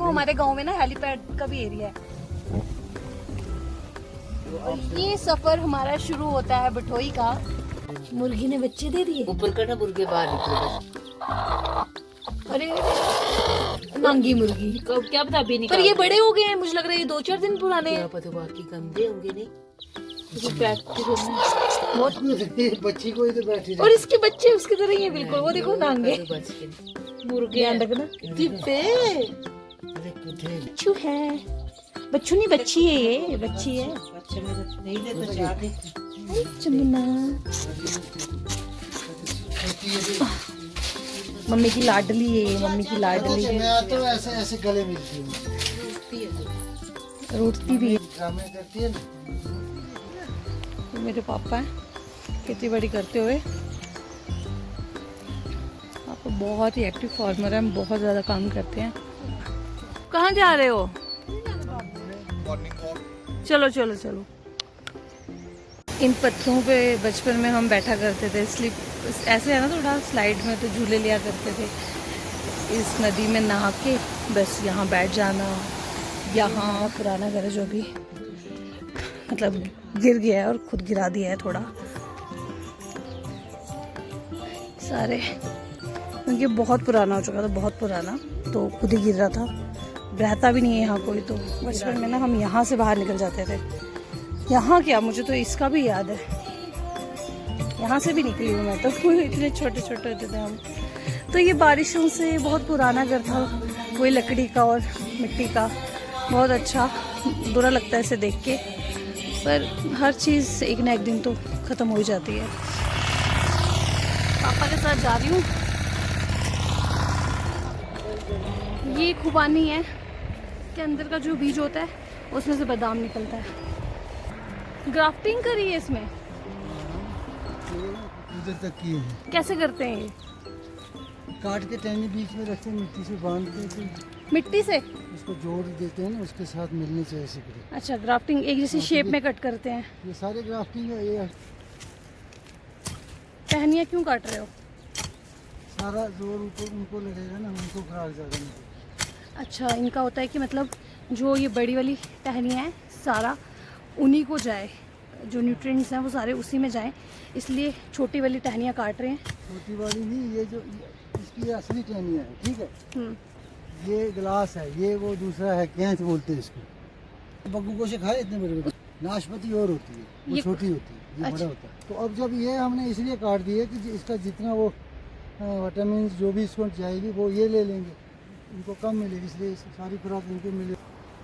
देखो हमारे गांव में ना हेलीपैड का भी एरिया है। और ये सफर हमारा शुरू होता है बटोई का। मुर्गी ने बच्चे दे दिए, ऊपर का ना मुर्गे बाहर निकले बस। अरे नांगी मुर्गी। कब क्या पता अभी पर ये बड़े हो गए हैं, मुझे लग रहा है ये 2-4 दिन पुराने क्या हैं। पता बाकी गंदे होंगे नहीं प्रैक्टिस होना बहुत बच्ची को ही तो बैठी और इसके बच्चे उसकी तरह ही हैं बिल्कुल, वो देखो नांगे। मुर्गे ध्यान रखना। कितने अरे कुत्ते बच्चू है, बच्चू नहीं बच्ची है, ये बच्ची है। बच्चे में नहीं देते जाके चमुना मम्मी की लाडली है ये, मम्मी की लाडली है। मैं तो ऐसे ऐसे गले मिलती हूँ, रूठती भी है। ड्रामे करती है ना। ये मेरे पापा हैं, खेती बाड़ी करते हुए। पापा बहुत ही एक्टिव फार्मर हैं, बहुत ज़्यादा काम करते हैं। कहाँ जा रहे हो? चलो चलो चलो। इन पत्थरों पे बचपन में हम बैठा करते थे, स्लिप ऐसे है ना थोड़ा स्लाइड में, तो झूले लिया करते थे। इस नदी में नहा के बस यहाँ बैठ जाना। यहाँ पुराना घर है जो भी मतलब गिर गया है और खुद गिरा दिया है थोड़ा सारे, क्योंकि बहुत पुराना हो चुका था, बहुत पुराना, तो खुद ही गिर रहा था। रहता भी नहीं है यहाँ कोई। तो बचपन में ना हम यहाँ से बाहर निकल जाते थे। यहाँ क्या, मुझे तो इसका भी याद है, यहाँ से भी निकली हूँ मैं तो। इतने छोटे छोटे होते थे हम। तो ये बारिशों से बहुत पुराना घर था, कोई लकड़ी का और मिट्टी का। बहुत अच्छा, बुरा लगता है इसे देख के, पर हर चीज़ एक ना एक दिन तो ख़त्म हो ही जाती है। पापा के साथ जा रही हूँ। ये खुबानी है, के अंदर का जो बीज होता है उसमें से बादाम निकलता है। ग्राफ्टिंग करी है इसमें, इधर तक की है। कैसे करते हैं ये? काट के टहनी बीच में रखते हैं, मिट्टी से बांध के फिर मिट्टी से? उसको जोड़ देते हैं ना, उसके साथ मिलनी चाहिए सिकड़ी। अच्छा, ग्राफ्टिंग एक जैसी शेप में कट करते हैं। ये सारे ग्राफ्टिंग है, ये टहनियाँ क्यों काट रहे हो? सारा जोर ऊपर उनको लगेगा ना, उनको खराब ज़्यादा नहीं। अच्छा, इनका होता है कि मतलब जो ये बड़ी वाली टहनियाँ हैं सारा उन्हीं को जाए, जो न्यूट्रिएंट्स हैं वो सारे उसी में जाएं, इसलिए छोटी वाली टहनियाँ काट रहे हैं। छोटी वाली नहीं, ये जो इसकी असली टहनियाँ है, ठीक है। हम्म, ये गिलास है, ये वो दूसरा है, कैंच बोलते हैं इसको। बग्गू से खाए इतने बड़े बड़े। नाशपाती और होती है, वो ये छोटी होती है, ये अच्छा। बड़ा होता है। तो अब जब ये हमने इसलिए काट दिए कि इसका जितना वो विटामिन जो भी इसको चाहिए वो ये ले लेंगे, इनको कम मिलेगी, इसलिए सारी खुराक इनको मिले।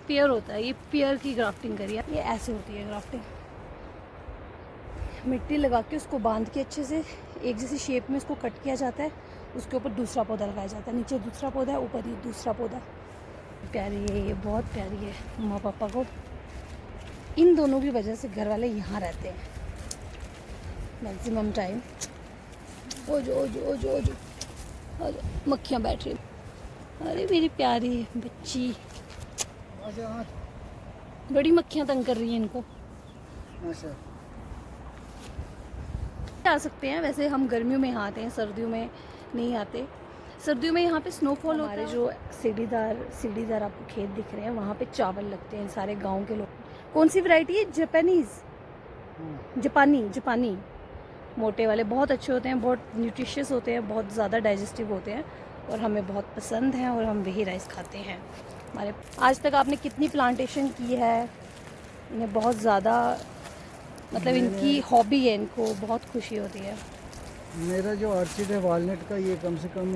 पेयर होता है, ये पेयर की ग्राफ्टिंग करी है। ये ऐसे होती है ग्राफ्टिंग। मिट्टी लगा के उसको बांध के अच्छे से एक जैसी शेप में उसको कट किया जाता है। उसके ऊपर दूसरा पौधा लगाया जाता है, नीचे दूसरा पौधा है, ऊपर ही दूसरा पौधा। प्यारी है ये, बहुत प्यारी है। मम्मा पापा को इन दोनों की वजह से घर वाले यहाँ रहते हैं मैक्सिमम टाइम। ओ जो ओ जो ओ जो ओ जो ओ जो मक्खियाँ बैठ रही। अरे मेरी प्यारी बच्ची, अच्छा, बड़ी मक्खियाँ तंग कर रही हैं इनको। अच्छा। आ सकते हैं, वैसे हम गर्मियों में यहाँ आते हैं, सर्दियों में नहीं आते। सर्दियों में यहाँ पे स्नोफॉल होता है। जो सीढ़ीदार आपको खेत दिख रहे हैं, वहाँ पे चावल लगते हैं सारे गांव के लोग। कौन सी वैरायटी है? जापानी मोटे वाले बहुत अच्छे होते हैं, बहुत न्यूट्रिशियस होते हैं, बहुत ज़्यादा डाइजेस्टिव होते हैं और हमें बहुत पसंद हैं और हम वही राइस खाते हैं। हमारे आज तक आपने कितनी प्लांटेशन की है? इन्हें बहुत ज़्यादा मतलब इनकी हॉबी है, इनको बहुत खुशी होती है। मेरा जो ऑर्चिड है वॉलनट का, ये कम से कम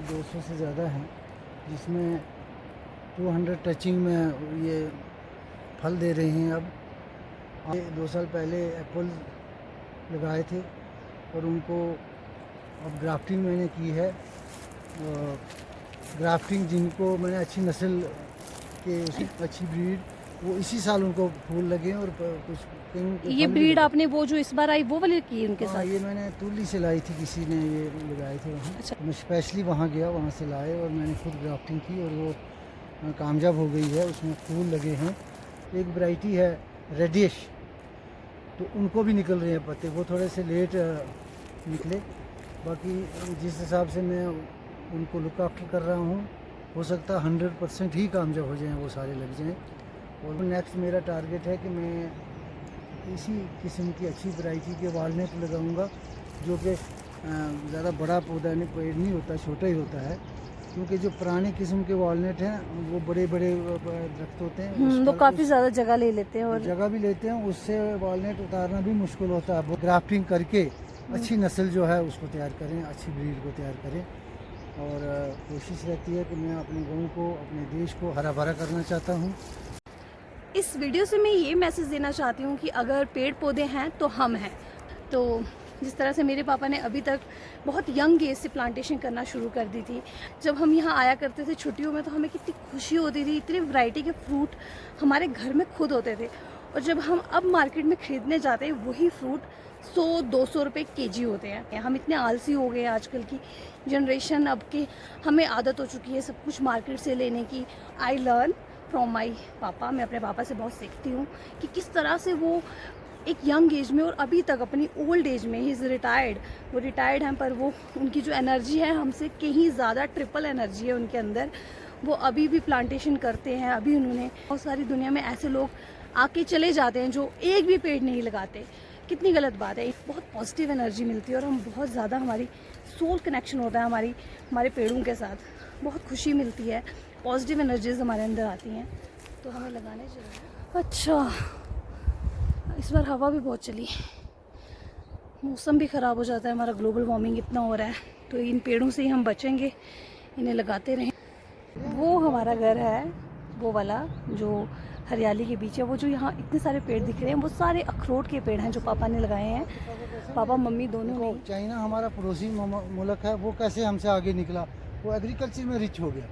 200 से ज़्यादा है, जिसमें 200 टचिंग में ये फल दे रहे हैं। अब ये 2 साल पहले एप्पल लगाए थे और उनको अब ग्राफ्टिंग मैंने की है। ग्राफ्टिंग जिनको मैंने अच्छी नस्ल के अच्छी ब्रीड, वो इसी साल उनको फूल लगे और कुछ ये ब्रीड आपने वो जो इस बार आई वो वाली की उनके साथ? ये मैंने तुली से लाई थी, किसी ने ये लगाए थे वहाँ। अच्छा। मैं स्पेशली वहाँ गया, वहाँ से लाए और मैंने खुद ग्राफ्टिंग की और वो कामयाब हो गई है, उसमें फूल लगे हैं। एक वैरायटी है रेडिश, तो उनको भी निकल रहे हैं पत्ते, वो थोड़े से लेट निकले। बाकी जिस हिसाब से मैं उनको लुक आफ्टर कर रहा हूँ, हो सकता है 100% ही कामयाब हो जाएं, वो सारे लग जाएं। और नेक्स्ट मेरा टारगेट है कि मैं इसी किस्म की अच्छी वैरायटी के वालनट लगाऊंगा, जो कि ज़्यादा बड़ा पौधा नहीं, पेड़ नहीं होता, छोटा ही होता है। क्योंकि जो पुराने किस्म के वालनट हैं वो बड़े बड़े दरख्त होते हैं, वो काफ़ी ज़्यादा जगह ले लेते हैं और जगह भी लेते हैं, उससे वालनट उतारना भी मुश्किल होता है। ग्राफ्टिंग करके अच्छी नस्ल जो है उसको तैयार करें, अच्छी ब्रीड को तैयार करें। और कोशिश रहती है कि मैं अपने गाँव को, अपने देश को हरा भरा करना चाहता हूँ। इस वीडियो से मैं ये मैसेज देना चाहती हूँ कि अगर पेड़ पौधे हैं तो हम हैं। तो जिस तरह से मेरे पापा ने अभी तक बहुत यंग एज से प्लांटेशन करना शुरू कर दी थी। जब हम यहाँ आया करते थे छुट्टियों में तो हमें कितनी खुशी होती थी, इतनी वैरायटी के फ्रूट हमारे घर में खुद होते थे। और जब हम अब मार्केट में ख़रीदने जाते हैं वही फ्रूट 100-200 रुपये केजी होते हैं। हम इतने आलसी हो गए, आजकल की जनरेशन अब के हमें आदत हो चुकी है सब कुछ मार्केट से लेने की। आई लर्न फ्रॉम माई पापा, मैं अपने पापा से बहुत सीखती हूँ कि किस तरह से वो एक यंग एज में और अभी तक अपनी ओल्ड एज में, ही इज़ रिटायर्ड, वो रिटायर्ड हैं पर वो उनकी जो एनर्जी है हमसे कहीं ज़्यादा ट्रिपल एनर्जी है उनके अंदर। वो अभी भी प्लांटेशन करते हैं। अभी उन्होंने, बहुत सारी दुनिया में ऐसे लोग आके चले जाते हैं जो एक भी पेड़ नहीं लगाते। कितनी गलत बात है। बहुत पॉजिटिव एनर्जी मिलती है और हम बहुत ज़्यादा, हमारी सोल कनेक्शन होता है हमारे पेड़ों के साथ। बहुत खुशी मिलती है, पॉजिटिव एनर्जीज हमारे अंदर आती हैं, तो हमें लगाने चाहिए। अच्छा, इस बार हवा भी बहुत चली, मौसम भी ख़राब हो जाता है, हमारा ग्लोबल वार्मिंग इतना हो रहा है। तो इन पेड़ों से ही हम बचेंगे, इन्हें लगाते रहें। वो हमारा घर है, वो वाला जो हरियाली के बीच है। वो जो यहाँ इतने सारे पेड़ दिख रहे हैं वो सारे अखरोट के पेड़ हैं जो पापा ने लगाए हैं, पापा मम्मी दोनों ने। चाइना हमारा पड़ोसी मुल्क है, वो कैसे हमसे आगे निकला, वो एग्रीकल्चर में रिच हो गया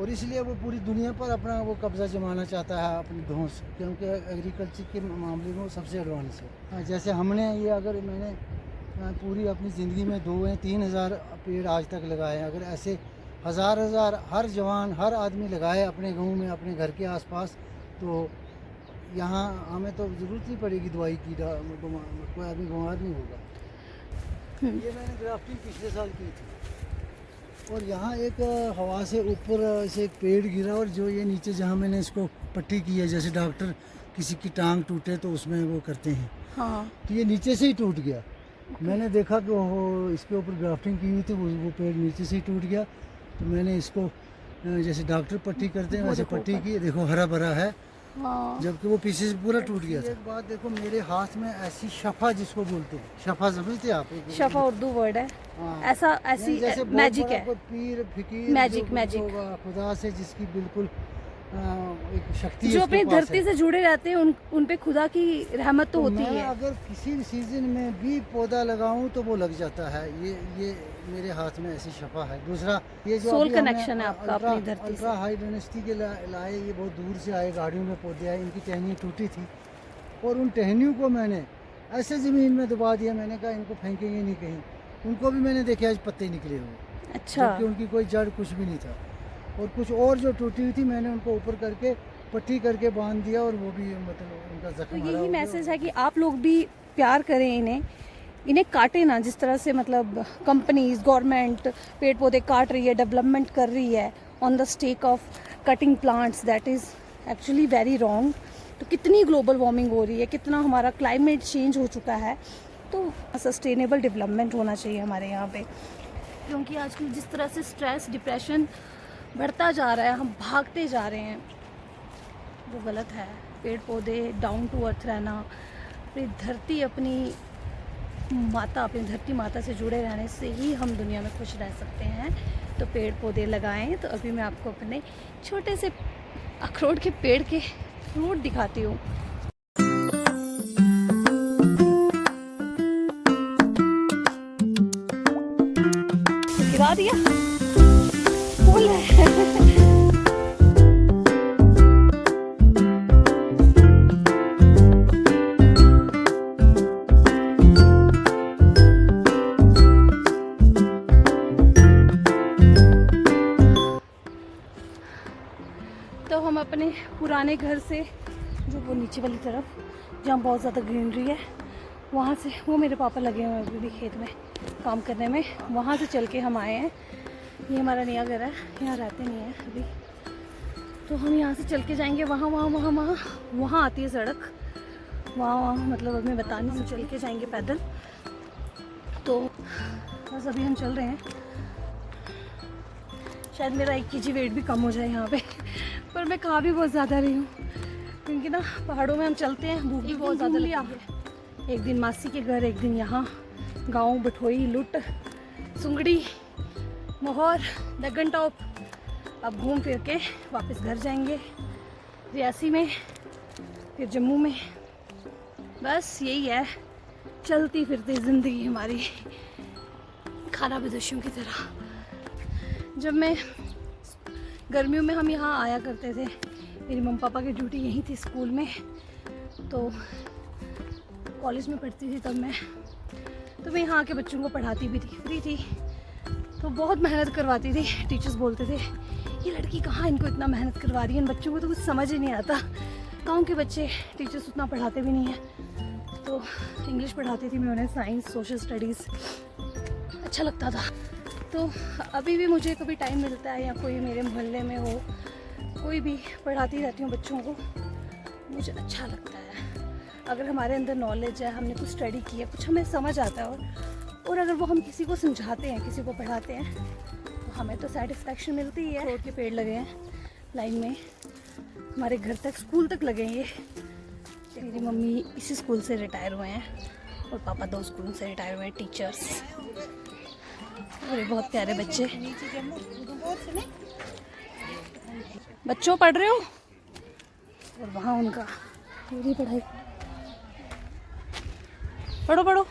और इसलिए वो पूरी दुनिया पर अपना वो कब्जा जमाना चाहता है अपनी धौंस, क्योंकि एग्रीकल्चर के मामले में वो सबसे एडवांस है। जैसे हमने ये, अगर मैंने पूरी अपनी ज़िंदगी में 2 या 3 हज़ार पेड़ आज तक लगाए, अगर ऐसे हज़ार हर जवान, हर आदमी लगाए अपने गांव में, अपने घर के आसपास, तो यहाँ हमें तो ज़रूरत नहीं पड़ेगी दवाई की, कोई आदमी बीमार नहीं होगा। ये मैंने ग्राफ्टिंग पिछले साल की थी और यहाँ एक हवा से ऊपर से एक पेड़ गिरा और जो ये नीचे जहाँ मैंने इसको पट्टी की है, जैसे डॉक्टर किसी की टांग टूटे तो उसमें वो करते हैं, हाँ, तो ये नीचे से ही टूट गया। मैंने देखा कि वो इसके ऊपर ग्राफ्टिंग की हुई थी, वो पेड़ नीचे से ही टूट गया। तो मैंने इसको जैसे डॉक्टर पट्टी करते हैं वैसे पट्टी की, देखो हरा भरा है, हाँ, जबकि वो पीछे से पूरा टूट गया था। एक बात देखो, मेरे हाथ में ऐसी शफा, जिसको बोलते हैं शफा, समझते आप? शफा उर्दू वर्ड है, ऐसा, ऐसी मैजिक है, पीर फिकीर मैजिक होगा खुदा से, जिसकी बिल्कुल एक शक्ति जो अपनी धरती से जुड़े रहते हैं, उन पे खुदा की रहमत तो होती है। अगर किसी भी सीजन में भी पौधा लगाऊं तो वो लग जाता है। ये मेरे हाथ में ऐसी शफा है। दूसरा, ये जो सोल कनेक्शन है आपका अपनी धरती से। अल्ट्रा हाई डायनेस्टी के लाए, ये बहुत दूर से आए, गाड़ियों में पौधे आए, इनकी टहनियाँ टूटी थी और उन टहनियों को मैंने ऐसे ज़मीन में दबा दिया। मैंने कहा इनको फेंकेंगे नहीं कहीं। उनको भी मैंने देखे आज पत्ते निकले हुए, अच्छा, क्योंकि उनकी कोई जड़ कुछ भी नहीं था। और कुछ और जो टूटी हुई थी मैंने उनको ऊपर करके पट्टी करके बांध दिया और वो भी मतलब उनका जख्म। तो यही मैसेज है कि आप लोग भी प्यार करें, इन्हें काटे ना। जिस तरह से मतलब कंपनीज, गवर्नमेंट पेड़ पौधे काट रही है, डेवलपमेंट कर रही है on the stake of cutting plants, that is actually very wrong. तो कितनी ग्लोबल वार्मिंग हो रही है, कितना हमारा क्लाइमेट चेंज हो चुका है। तो सस्टेनेबल डेवलपमेंट होना चाहिए हमारे यहाँ पे, क्योंकि आजकल जिस तरह से स्ट्रेस, डिप्रेशन बढ़ता जा रहा है, हम भागते जा रहे हैं, वो गलत है। पेड़ पौधे, डाउन टू अर्थ रहना, अपनी धरती, अपनी धरती माता से जुड़े रहने से ही हम दुनिया में खुश रह सकते हैं। तो पेड़ पौधे लगाएं। तो अभी मैं आपको अपने छोटे से अखरोट के पेड़ के फ्रूट दिखाती हूँ। गिरा दिया, फूल है। तो हम अपने पुराने घर से, जो वो नीचे वाली तरफ जहाँ बहुत ज़्यादा ग्रीनरी है, वहाँ से, वो मेरे पापा लगे हुए हैं अभी भी खेत में काम करने में, वहाँ से चल के हम आए हैं ये हमारा नया घर है, यहाँ रहते नहीं है अभी। तो हम यहाँ से चल के जाएंगे वहाँ वहाँ वहाँ वहाँ वहाँ आती है सड़क, वहाँ मतलब अब मैं बता नहीं, चल के जाएंगे पैदल। तो बस अभी हम चल रहे हैं। शायद मेरा 1 kg वेट भी कम हो जाए यहाँ पे पर मैं खा भी बहुत ज़्यादा रही हूँ, क्योंकि ना पहाड़ों में हम चलते हैं, भूख भी बहुत ज़्यादा लगती है। एक दिन मासी के घर, एक दिन यहाँ गाँव बठोई, लुट, सुंगड़ी, मोहर, दगन टॉप। अब घूम फिर के वापस घर जाएंगे रियासी में, फिर जम्मू में। बस यही है चलती फिरती ज़िंदगी हमारी, खाना बदोशियों की तरह। जब मैं गर्मियों में हम यहाँ आया करते थे, मेरी मम्मी पापा की ड्यूटी यहीं थी स्कूल में, तो कॉलेज में पढ़ती थी तब मैं, तो मैं यहाँ आके बच्चों को पढ़ाती भी थी, फ्री थी। तो बहुत मेहनत करवाती थी, टीचर्स बोलते थे ये लड़की कहाँ इनको इतना मेहनत करवा रही है, इन बच्चों को तो कुछ समझ ही नहीं आता। गाँव के बच्चे टीचर्स उतना पढ़ाते भी नहीं हैं। तो इंग्लिश पढ़ाती थी मैं उन्हें, साइंस, सोशल स्टडीज़, अच्छा लगता था। तो अभी भी मुझे कभी टाइम मिलता है या कोई मेरे मोहल्ले में हो, कोई भी, पढ़ाती रहती हूँ बच्चों को, मुझे अच्छा लगता है। अगर हमारे अंदर नॉलेज है, हमने कुछ स्टडी किया, कुछ हमें समझ आता है, और अगर वो हम किसी को समझाते हैं, किसी को पढ़ाते हैं, तो हमें तो सेटिस्फेक्शन मिलती ही है। रोड के पेड़ लगे हैं लाइन में, हमारे घर तक, स्कूल तक लगे हैं ये। मेरी मम्मी इसी स्कूल से रिटायर हुए हैं और पापा 2 स्कूल से रिटायर हुए हैं, टीचर्स। और ये बहुत प्यारे बच्चे। बच्चों पढ़ रहे हो? और वहाँ उनका पूरी पढ़ाई, पढ़ो पढ़ो,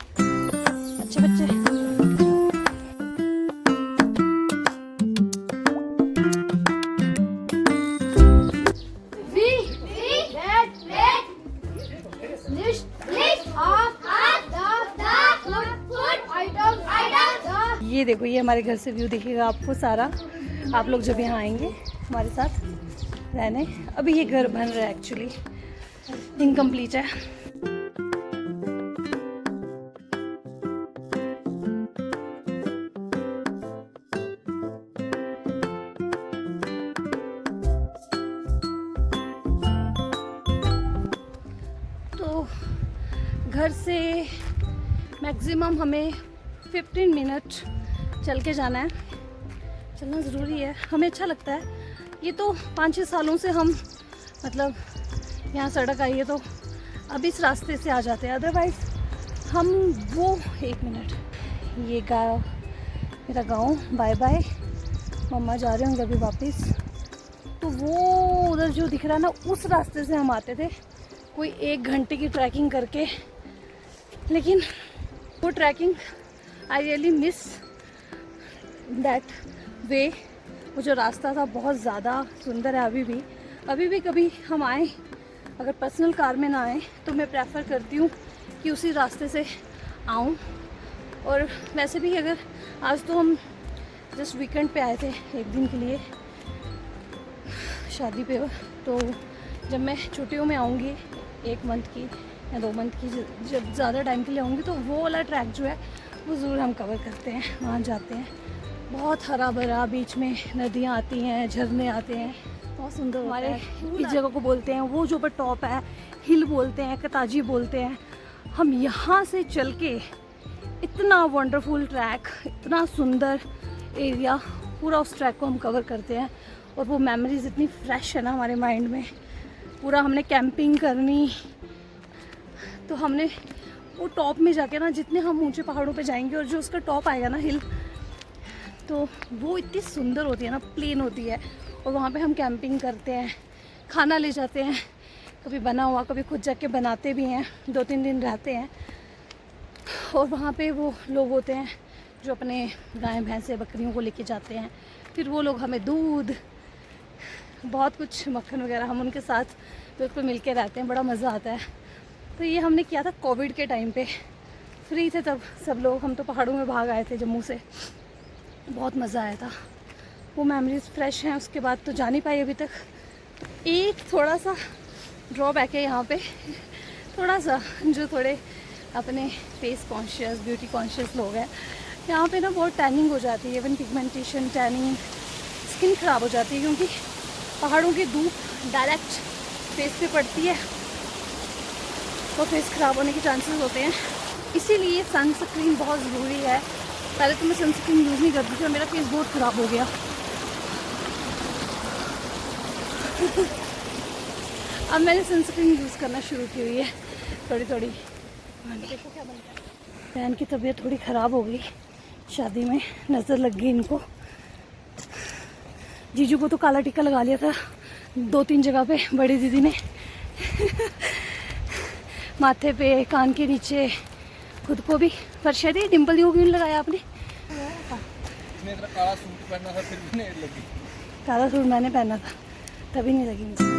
अच्छे बच्चे। ये देखो, ये हमारे घर से व्यू दिखेगा आपको सारा, आप लोग जब यहाँ आएंगे हमारे साथ रहने। अभी ये घर बन रहा है, एक्चुअली इनकम्प्लीट है। तो घर से मैक्सिमम हमें 15 मिनट चल के जाना है। चलना ज़रूरी है, हमें अच्छा लगता है। ये तो 5-6 सालों से हम मतलब यहाँ सड़क आई है तो अब इस रास्ते से आ जाते हैं, अदरवाइज़ हम वो 1 मिनट, ये गाँव मेरा गाँव, बाय बाय। मम्मा जा रहे होंगे अभी वापस। तो वो उधर जो दिख रहा है ना, उस रास्ते से हम आते थे कोई 1 घंटे की ट्रैकिंग करके, लेकिन वो tracking I really miss that way. वो जो रास्ता था बहुत ज़्यादा सुंदर है। अभी भी कभी हम आए, अगर पर्सनल कार में ना आए तो मैं प्रेफर करती हूँ कि उसी रास्ते से आऊँ। और वैसे भी अगर आज तो हम जस्ट वीकेंड पे आए थे 1 दिन के लिए शादी पे, तो जब मैं छुट्टियों में आऊँगी 1 मंथ की या 2 मंथ की, जब ज़्यादा टाइम के लिए आऊँगी, तो वो वाला ट्रैक जो है वो ज़रूर हम कवर करते हैं, वहाँ जाते हैं। बहुत हरा भरा, बीच में नदियाँ आती हैं, झरने आते हैं, बहुत सुंदर। हमारे इस जगह को बोलते हैं, वो जो ऊपर टॉप है, हिल बोलते हैं, कताजी बोलते हैं। हम यहाँ से चल के इतना वंडरफुल ट्रैक, इतना सुंदर एरिया, पूरा उस ट्रैक को हम कवर करते हैं। और वो मेमोरीज इतनी फ्रेश है ना हमारे माइंड में। पूरा हमने कैंपिंग करनी, तो हमने वो टॉप में जाके ना, जितने हम ऊंचे पहाड़ों पे जाएंगे और जो उसका टॉप आएगा ना, हिल, तो वो इतनी सुंदर होती है ना, प्लेन होती है। और वहाँ पे हम कैंपिंग करते हैं, खाना ले जाते हैं, कभी बना हुआ, कभी खुद जाके बनाते भी हैं, 2-3 दिन रहते हैं। और वहाँ पे वो लोग होते हैं जो अपने गाय भैंसे बकरियों को लेके जाते हैं, फिर वो लोग हमें दूध, बहुत कुछ, मक्खन वगैरह, हम उनके साथ बिल्कुल मिल के रहते हैं, बड़ा मज़ा आता है। तो ये हमने किया था कोविड के टाइम पे, फ्री थे तब सब लोग, हम तो पहाड़ों में भाग आए थे जम्मू से, बहुत मज़ा आया था। वो मेमोरीज फ्रेश हैं, उसके बाद तो जा नहीं पाई अभी तक। तो एक थोड़ा सा ड्रॉबैक है यहाँ पे, थोड़ा सा, जो थोड़े अपने फेस कॉन्शियस, ब्यूटी कॉन्शियस लोग हैं, यहाँ पे ना बहुत टैनिंग हो जाती है, इवन पिगमेंटेशन, टैनिंग, स्किन ख़राब हो जाती है क्योंकि पहाड़ों की धूप डायरेक्ट फेस पे पड़ती है तो फेस ख़राब होने के चांसेस होते हैं। इसीलिए सनस्क्रीन बहुत ज़रूरी है। पहले तो मैं सनस्क्रीन यूज़ नहीं करती थी और मेरा फेस बहुत ख़राब हो गया। अब मैंने सनस्क्रीन यूज़ करना शुरू की हुई है थोड़ी थोड़ी। देखो क्या बनता है। बहन की तबीयत थोड़ी ख़राब हो गई, शादी में नज़र लग गई इनको। जीजू को तो काला टिक्का लगा लिया था 2-3 जगह पे बड़ी दीदी ने माथे पे, कान के नीचे, खुद को भी। पर शायद ये डिम्पल क्यों लगाया आपने? काला सूट पहना था फिर भी नहीं लगी। काला सूट मैंने पहना था तभी नहीं लगी मुझे।